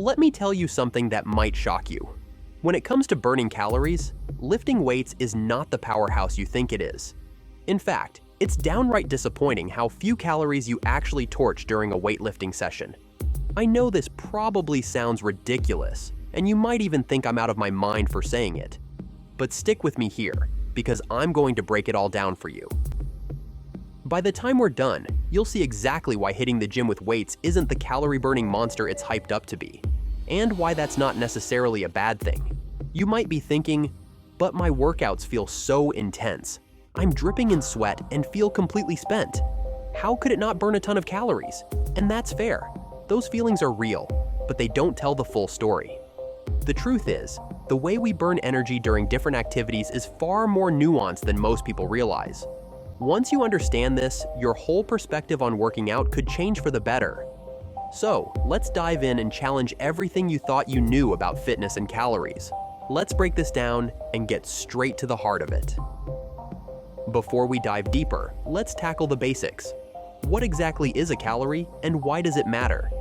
Let me tell you something that might shock you. When it comes to burning calories, lifting weights is not the powerhouse you think it is. In fact, it's downright disappointing how few calories you actually torch during a weightlifting session. I know this probably sounds ridiculous, and you might even think I'm out of my mind for saying it. But stick with me here, because I'm going to break it all down for you. By the time we're done, you'll see exactly why hitting the gym with weights isn't the calorie-burning monster it's hyped up to be, and why that's not necessarily a bad thing. You might be thinking, but my workouts feel so intense. I'm dripping in sweat and feel completely spent. How could it not burn a ton of calories? And that's fair. Those feelings are real, but they don't tell the full story. The truth is, the way we burn energy during different activities is far more nuanced than most people realize. Once you understand this, your whole perspective on working out could change for the better. So, let's dive in and challenge everything you thought you knew about fitness and calories. Let's break this down and get straight to the heart of it. Before we dive deeper, let's tackle the basics. What exactly is a calorie, and why does it matter?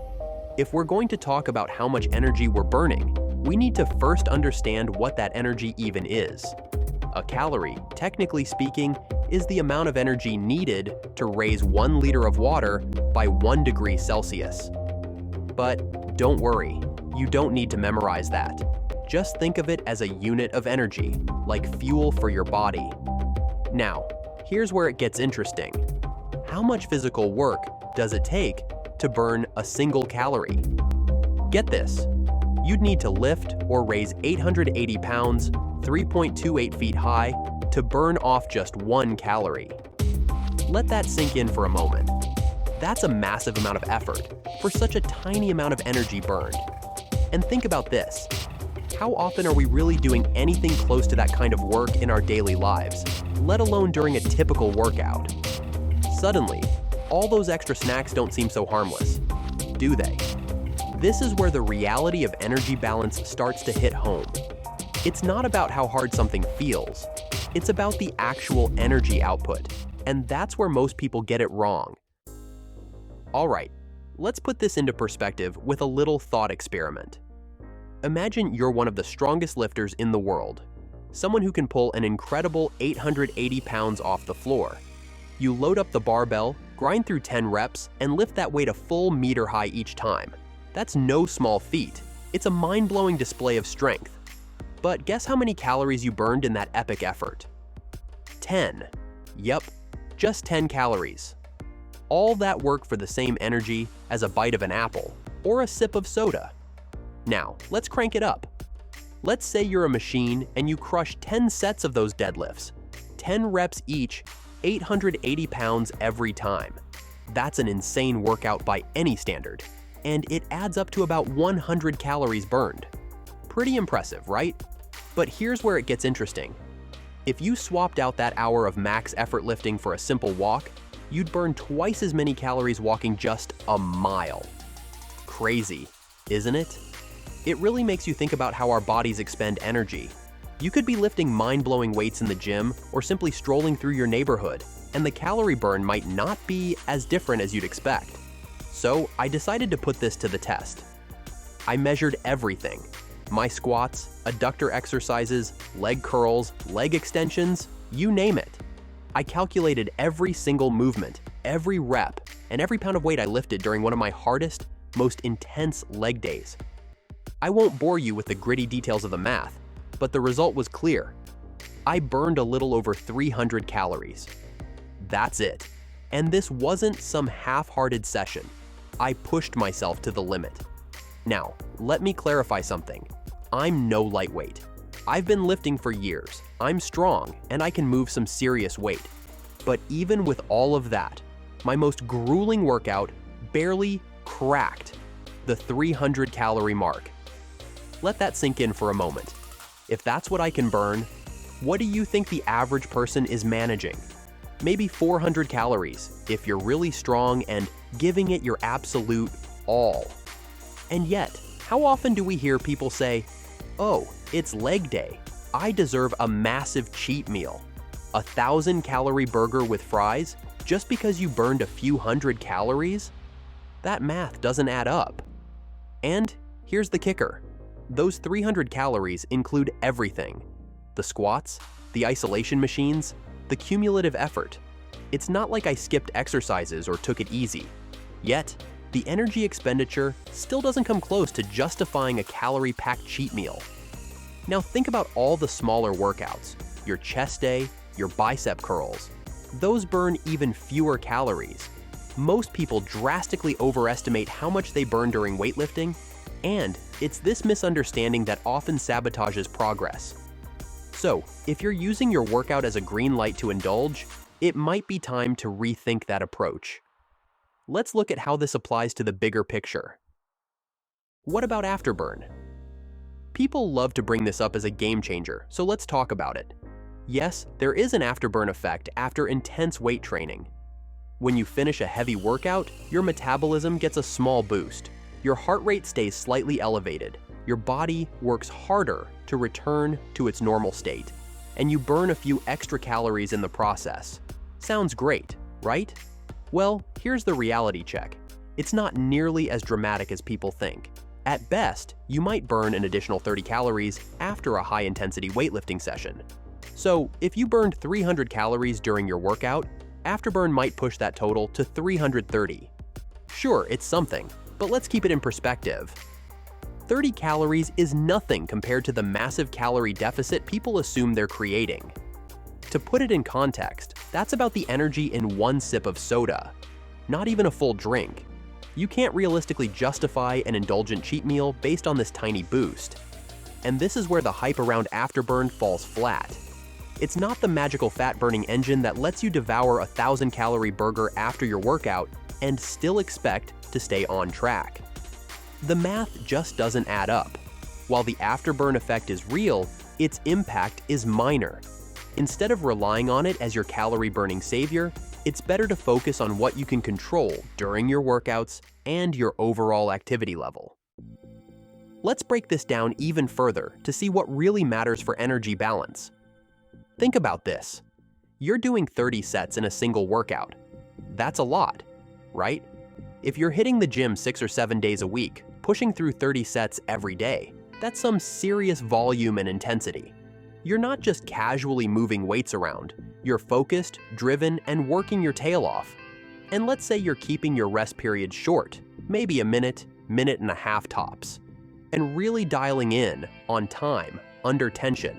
If we're going to talk about how much energy we're burning, we need to first understand what that energy even is. A calorie, technically speaking, is the amount of energy needed to raise 1 liter of water by 1 degree Celsius. But don't worry, you don't need to memorize that. Just think of it as a unit of energy, like fuel for your body. Now, here's where it gets interesting. How much physical work does it take to burn a single calorie? Get this, you'd need to lift or raise 880 pounds, 3.28 feet high, to burn off just 1 calorie. Let that sink in for a moment. That's a massive amount of effort for such a tiny amount of energy burned. And think about this. How often are we really doing anything close to that kind of work in our daily lives, let alone during a typical workout? Suddenly, all those extra snacks don't seem so harmless, do they? This is where the reality of energy balance starts to hit home. It's not about how hard something feels, it's about the actual energy output, and that's where most people get it wrong. Alright, let's put this into perspective with a little thought experiment. Imagine you're one of the strongest lifters in the world, someone who can pull an incredible 880 pounds off the floor. You load up the barbell, grind through 10 reps, and lift that weight a full meter high each time. That's no small feat. It's a mind-blowing display of strength. But guess how many calories you burned in that epic effort? 10. Yep, just 10 calories. All that work for the same energy as a bite of an apple or a sip of soda. Now, let's crank it up. Let's say you're a machine and you crush 10 sets of those deadlifts, 10 reps each, 880 pounds every time. That's an insane workout by any standard, and it adds up to about 100 calories burned. Pretty impressive, right? But here's where it gets interesting. If you swapped out that hour of max effort lifting for a simple walk, you'd burn twice as many calories walking just a mile. Crazy, isn't it? It really makes you think about how our bodies expend energy. You could be lifting mind-blowing weights in the gym or simply strolling through your neighborhood, and the calorie burn might not be as different as you'd expect. So I decided to put this to the test. I measured everything. My squats, adductor exercises, leg curls, leg extensions, you name it. I calculated every single movement, every rep, and every pound of weight I lifted during one of my hardest, most intense leg days. I won't bore you with the gritty details of the math, but the result was clear. I burned a little over 300 calories. That's it. And this wasn't some half-hearted session. I pushed myself to the limit. Now, let me clarify something. I'm no lightweight. I've been lifting for years. I'm strong, and I can move some serious weight. But even with all of that, my most grueling workout barely cracked the 300 calorie mark. Let that sink in for a moment. If that's what I can burn, what do you think the average person is managing? Maybe 400 calories if you're really strong and giving it your absolute all. And yet, how often do we hear people say, "Oh, it's leg day. I deserve a massive cheat meal. 1,000-calorie burger with fries just because you burned a few hundred calories?" That math doesn't add up. And here's the kicker. Those 300 calories include everything: the squats, the isolation machines, the cumulative effort. It's not like I skipped exercises or took it easy. Yet, the energy expenditure still doesn't come close to justifying a calorie-packed cheat meal. Now think about all the smaller workouts, your chest day, your bicep curls. Those burn even fewer calories. Most people drastically overestimate how much they burn during weightlifting, and it's this misunderstanding that often sabotages progress. So, if you're using your workout as a green light to indulge, it might be time to rethink that approach. Let's look at how this applies to the bigger picture. What about Afterburn? People love to bring this up as a game changer, so let's talk about it. Yes, there is an afterburn effect after intense weight training. When you finish a heavy workout, your metabolism gets a small boost. Your heart rate stays slightly elevated. Your body works harder to return to its normal state, and you burn a few extra calories in the process. Sounds great, right? Well, here's the reality check. It's not nearly as dramatic as people think. At best, you might burn an additional 30 calories after a high-intensity weightlifting session. So, if you burned 300 calories during your workout, Afterburn might push that total to 330. Sure, it's something, but let's keep it in perspective. 30 calories is nothing compared to the massive calorie deficit people assume they're creating. To put it in context, that's about the energy in one sip of soda, not even a full drink. You can't realistically justify an indulgent cheat meal based on this tiny boost. And this is where the hype around Afterburn falls flat. It's not the magical fat-burning engine that lets you devour a 1,000-calorie burger after your workout and still expect to stay on track. The math just doesn't add up. While the Afterburn effect is real, its impact is minor. Instead of relying on it as your calorie-burning savior, it's better to focus on what you can control during your workouts and your overall activity level. Let's break this down even further to see what really matters for energy balance. Think about this. You're doing 30 sets in a single workout. That's a lot, right? If you're hitting the gym 6 or 7 days a week, pushing through 30 sets every day, that's some serious volume and intensity. You're not just casually moving weights around. You're focused, driven, and working your tail off. And let's say you're keeping your rest periods short, maybe a minute, minute and a half tops, and really dialing in on time, under tension.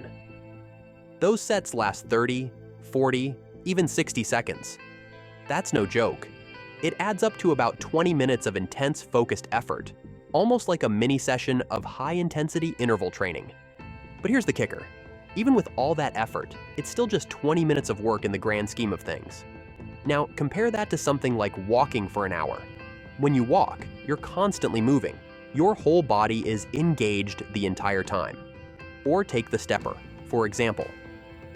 Those sets last 30, 40, even 60 seconds. That's no joke. It adds up to about 20 minutes of intense, focused effort, almost like a mini session of high-intensity interval training. But here's the kicker. Even with all that effort, it's still just 20 minutes of work in the grand scheme of things. Now, compare that to something like walking for an hour. When you walk, you're constantly moving. Your whole body is engaged the entire time. Or take the stepper, for example.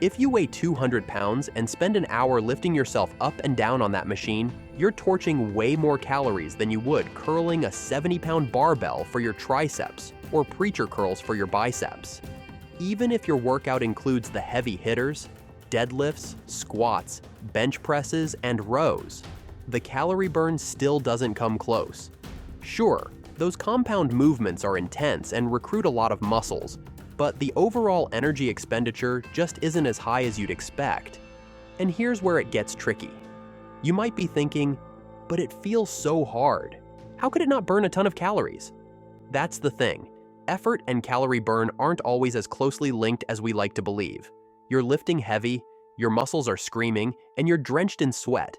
If you weigh 200 pounds and spend an hour lifting yourself up and down on that machine, you're torching way more calories than you would curling a 70-pound barbell for your triceps or preacher curls for your biceps. Even if your workout includes the heavy hitters, deadlifts, squats, bench presses, and rows, the calorie burn still doesn't come close. Sure, those compound movements are intense and recruit a lot of muscles, but the overall energy expenditure just isn't as high as you'd expect. And here's where it gets tricky. You might be thinking, but it feels so hard. How could it not burn a ton of calories? That's the thing. Effort and calorie burn aren't always as closely linked as we like to believe. You're lifting heavy, your muscles are screaming, and you're drenched in sweat.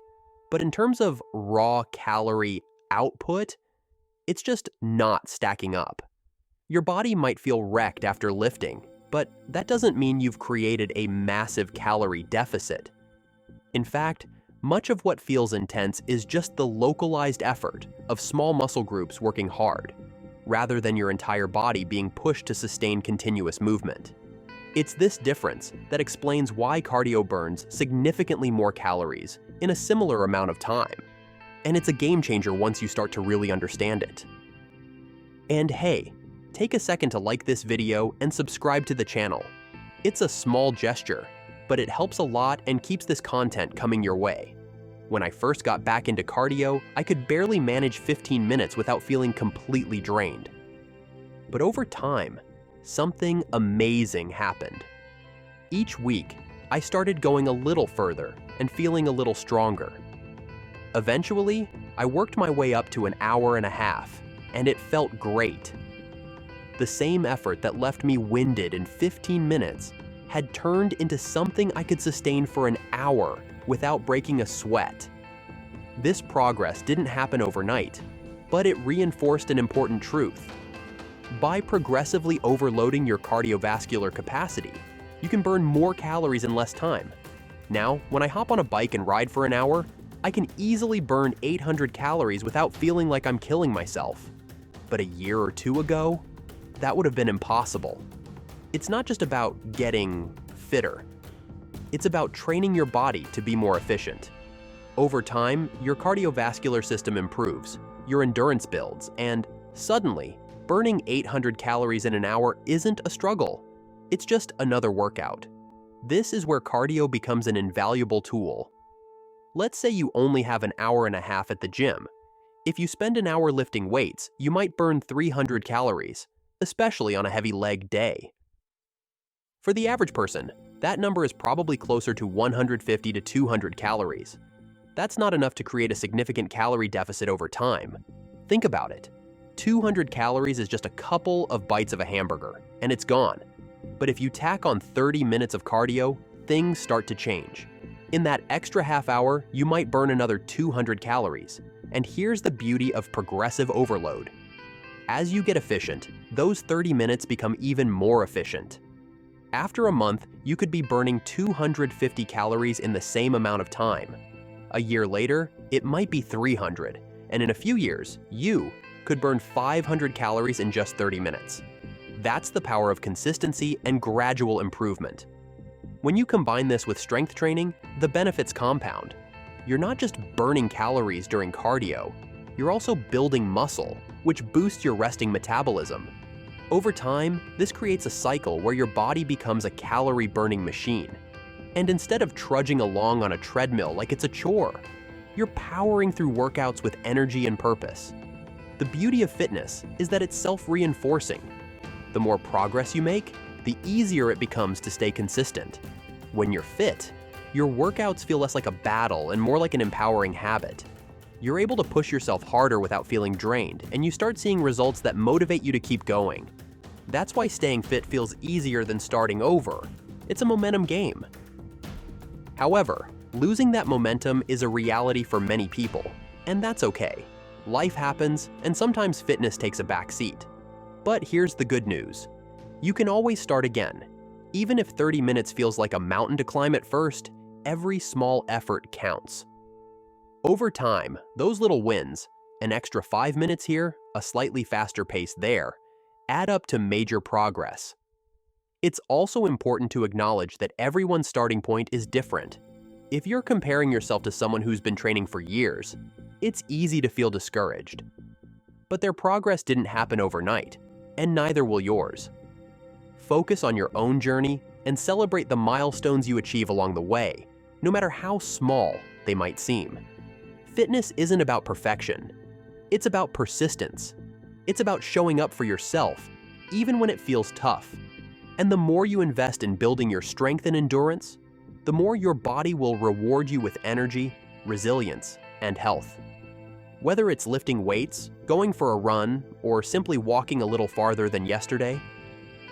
But in terms of raw calorie output, it's just not stacking up. Your body might feel wrecked after lifting, but that doesn't mean you've created a massive calorie deficit. In fact, much of what feels intense is just the localized effort of small muscle groups working hard, rather than your entire body being pushed to sustain continuous movement. It's this difference that explains why cardio burns significantly more calories in a similar amount of time. And it's a game changer once you start to really understand it. And hey, take a second to like this video and subscribe to the channel. It's a small gesture, but it helps a lot and keeps this content coming your way. When I first got back into cardio, I could barely manage 15 minutes without feeling completely drained. But over time, something amazing happened. Each week, I started going a little further and feeling a little stronger. Eventually, I worked my way up to an hour and a half, and it felt great. The same effort that left me winded in 15 minutes had turned into something I could sustain for an hour without breaking a sweat. This progress didn't happen overnight, but it reinforced an important truth. By progressively overloading your cardiovascular capacity, you can burn more calories in less time. Now, when I hop on a bike and ride for an hour, I can easily burn 800 calories without feeling like I'm killing myself. But a year or two ago, that would have been impossible. It's not just about getting fitter. It's about training your body to be more efficient. Over time, your cardiovascular system improves, your endurance builds, and suddenly, burning 800 calories in an hour isn't a struggle. It's just another workout. This is where cardio becomes an invaluable tool. Let's say you only have an hour and a half at the gym. If you spend an hour lifting weights, you might burn 300 calories, especially on a heavy leg day. For the average person, that number is probably closer to 150 to 200 calories. That's not enough to create a significant calorie deficit over time. Think about it. 200 calories is just a couple of bites of a hamburger, and it's gone. But if you tack on 30 minutes of cardio, things start to change. In that extra half hour, you might burn another 200 calories. And here's the beauty of progressive overload. As you get efficient, those 30 minutes become even more efficient. After a month, you could be burning 250 calories in the same amount of time. A year later, it might be 300, and in a few years, you could burn 500 calories in just 30 minutes. That's the power of consistency and gradual improvement. When you combine this with strength training, the benefits compound. You're not just burning calories during cardio, you're also building muscle, which boosts your resting metabolism. Over time, this creates a cycle where your body becomes a calorie-burning machine. And instead of trudging along on a treadmill like it's a chore, you're powering through workouts with energy and purpose. The beauty of fitness is that it's self-reinforcing. The more progress you make, the easier it becomes to stay consistent. When you're fit, your workouts feel less like a battle and more like an empowering habit. You're able to push yourself harder without feeling drained, and you start seeing results that motivate you to keep going. That's why staying fit feels easier than starting over. It's a momentum game. However, losing that momentum is a reality for many people, and that's okay. Life happens, and sometimes fitness takes a back seat. But here's the good news. You can always start again. Even if 30 minutes feels like a mountain to climb at first, every small effort counts. Over time, those little wins, an extra 5 minutes here, a slightly faster pace there, add up to major progress. It's also important to acknowledge that everyone's starting point is different. If you're comparing yourself to someone who's been training for years, it's easy to feel discouraged. But their progress didn't happen overnight, and neither will yours. Focus on your own journey and celebrate the milestones you achieve along the way, no matter how small they might seem. Fitness isn't about perfection. It's about persistence. It's about showing up for yourself, even when it feels tough. And the more you invest in building your strength and endurance, the more your body will reward you with energy, resilience, and health. Whether it's lifting weights, going for a run, or simply walking a little farther than yesterday,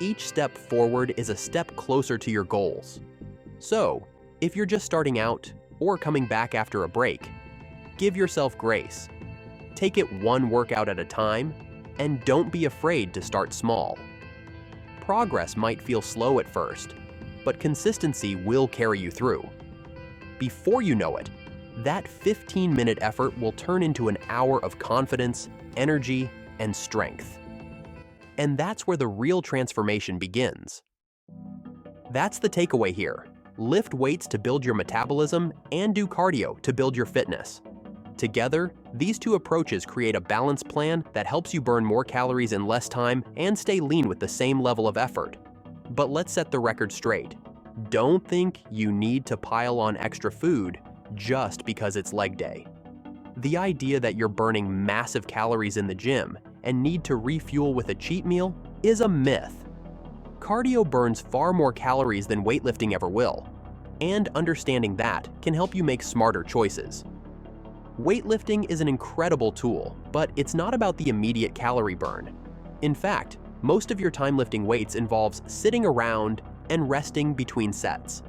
each step forward is a step closer to your goals. So, if you're just starting out or coming back after a break, give yourself grace. Take it one workout at a time, and don't be afraid to start small. Progress might feel slow at first, but consistency will carry you through. Before you know it, that 15-minute effort will turn into an hour of confidence, energy, and strength. And that's where the real transformation begins. That's the takeaway here. Lift weights to build your metabolism and do cardio to build your fitness. Together, these two approaches create a balanced plan that helps you burn more calories in less time and stay lean with the same level of effort. But let's set the record straight. Don't think you need to pile on extra food just because it's leg day. The idea that you're burning massive calories in the gym and need to refuel with a cheat meal is a myth. Cardio burns far more calories than weightlifting ever will, and understanding that can help you make smarter choices. Weightlifting is an incredible tool, but it's not about the immediate calorie burn. In fact, most of your time lifting weights involves sitting around and resting between sets.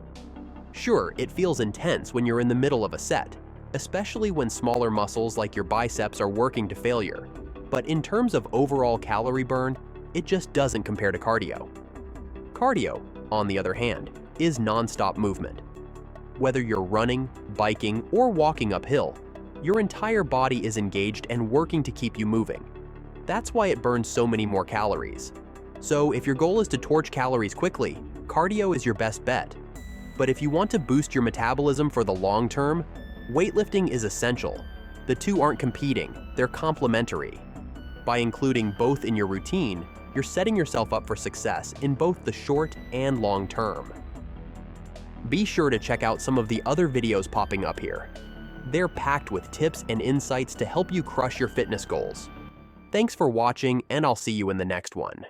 Sure, it feels intense when you're in the middle of a set, especially when smaller muscles like your biceps are working to failure. But in terms of overall calorie burn, it just doesn't compare to cardio. Cardio, on the other hand, is non-stop movement. Whether you're running, biking, or walking uphill, your entire body is engaged and working to keep you moving. That's why it burns so many more calories. So if your goal is to torch calories quickly, cardio is your best bet. But if you want to boost your metabolism for the long term, weightlifting is essential. The two aren't competing, they're complementary. By including both in your routine, you're setting yourself up for success in both the short and long term. Be sure to check out some of the other videos popping up here. They're packed with tips and insights to help you crush your fitness goals. Thanks for watching, and I'll see you in the next one.